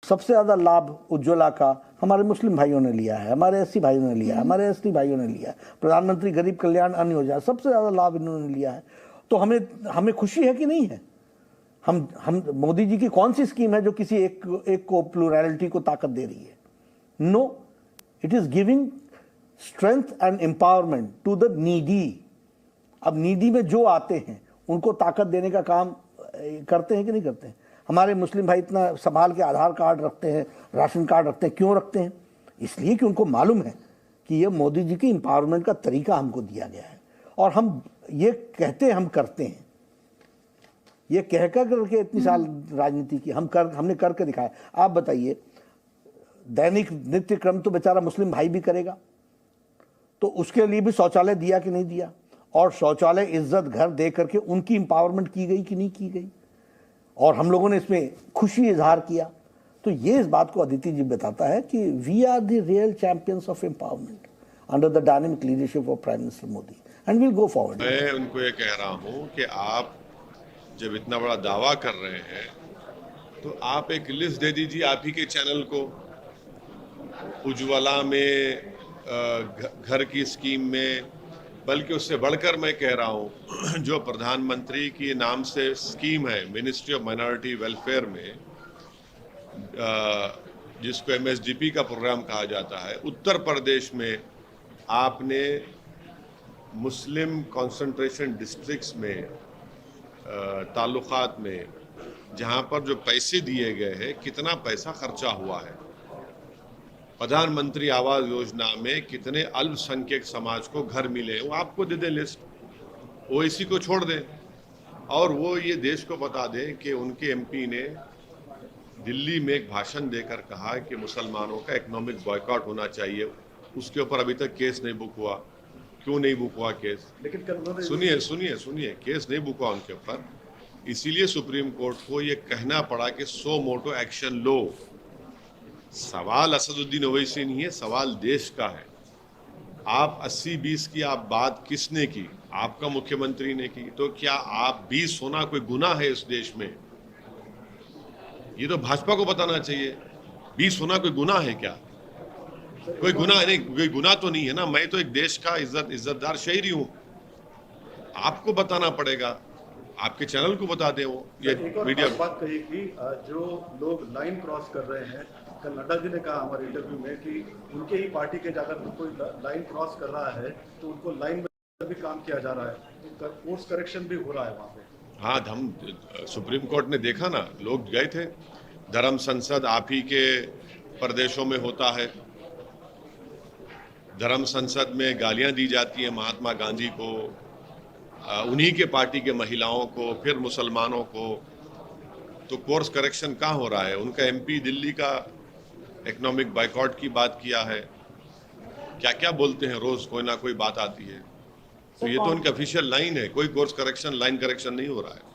सबसे ज़्यादा लाभ उज्ज्वला का हमारे मुस्लिम भाइयों ने लिया है, हमारे एससी भाइयों ने लिया है, हमारे एसटी भाइयों ने लिया है। प्रधानमंत्री गरीब कल्याण अन्न योजना सबसे ज़्यादा लाभ इन्होंने लिया है। तो हमें खुशी है कि नहीं है? हम मोदी जी की कौन सी स्कीम है जो किसी एक को प्लूरैलिटी को ताकत दे रही है? No, it is giving strength and empowerment to the needy. अब नीडी में जो आते हैं उनको ताकत देने का काम करते हैं कि नहीं करते हैं? हमारे मुस्लिम भाई इतना संभाल के आधार कार्ड रखते हैं, राशन कार्ड रखते हैं, क्यों रखते हैं? इसलिए कि उनको मालूम है कि ये मोदी जी की एम्पावरमेंट का तरीका हमको दिया गया है। और हम ये कहते हैं, हम करते हैं। ये कह कर करके इतनी साल राजनीति की हमने करके दिखाया। आप बताइए, दैनिक नित्य क्रम तो बेचारा मुस्लिम भाई भी करेगा, तो उसके लिए भी शौचालय दिया कि नहीं दिया? और शौचालय इज्जत घर दे करके उनकी एम्पावरमेंट की गई कि नहीं की गई? और हम लोगों ने इसमें खुशी इजहार किया। तो ये इस बात को अदिति जी बताता है कि we are the real champions of empowerment under the dynamic leadership of prime minister Modi, and will go forward. मैं उनको ये कह रहा हूं कि आप जब इतना बड़ा दावा कर रहे हैं तो आप एक लिस्ट दे दीजिए आप ही के चैनल को। उज्ज्वला में, घर की स्कीम में, बल्कि उससे बढ़कर मैं कह रहा हूं जो प्रधानमंत्री के नाम से स्कीम है मिनिस्ट्री ऑफ माइनॉरिटी वेलफेयर में, जिसको MSDP का प्रोग्राम कहा जाता है, उत्तर प्रदेश में आपने मुस्लिम कॉन्सेंट्रेशन डिस्ट्रिक्ट्स में, ताल्लुकात में, जहां पर जो पैसे दिए गए हैं, कितना पैसा खर्चा हुआ है। प्रधानमंत्री आवास योजना में कितने अल्पसंख्यक समाज को घर मिले, वो आपको दे दे लिस्ट, ओवैसी को छोड़ दें, और वो ये देश को बता दें कि उनके MP ने दिल्ली में एक भाषण देकर कहा कि मुसलमानों का इकोनॉमिक बॉयकॉट होना चाहिए। उसके ऊपर अभी तक केस नहीं बुक हुआ। क्यों नहीं बुक हुआ केस? लेकिन सुनिए, केस नहीं बुक हुआ उनके ऊपर, इसीलिए सुप्रीम कोर्ट को ये कहना पड़ा कि सो मोटो एक्शन लो। सवाल असदुद्दीन ओवैसी नहीं है, सवाल देश का है। आप 80-20 की आप बात किसने की? आपका मुख्यमंत्री ने की। तो क्या आप 20 होना कोई गुनाह है इस देश में? ये तो भाजपा को बताना चाहिए। 20 होना कोई गुनाह है क्या? कोई गुनाह नहीं, कोई गुनाह तो नहीं है ना। मैं तो एक देश का इज्जतदार शहरी हूँ। आपको बताना पड़ेगा, आपके चैनल को बता दें। वो ये मीडिया बात कही कि जो लोग लाइन क्रॉस कर रहे हैं, कल नड्डा जी ने कहा हमारे इंटरव्यू में कि उनके ही पार्टी के जाकर कोई लाइन क्रॉस कर रहा है तो उनको लाइन में भी काम किया जा रहा है, तो कोर्स करेक्शन भी हो रहा है वहाँ पे। हाँ, हम सुप्रीम कोर्ट ने देखा ना, लोग गए थे। धर्म संसद आप ही के प्रदेशों में होता है। धर्म संसद में गालियां दी जाती हैं महात्मा गांधी को, उन्हीं के पार्टी के महिलाओं को, फिर मुसलमानों को। तो कोर्स करेक्शन कहाँ हो रहा है? उनका MP दिल्ली का इकोनॉमिक बाइकआउट की बात किया है। क्या क्या बोलते हैं, रोज कोई ना कोई बात आती है। तो ये तो उनकी ऑफिशियल लाइन है, कोई कोर्स करेक्शन, लाइन करेक्शन नहीं हो रहा है।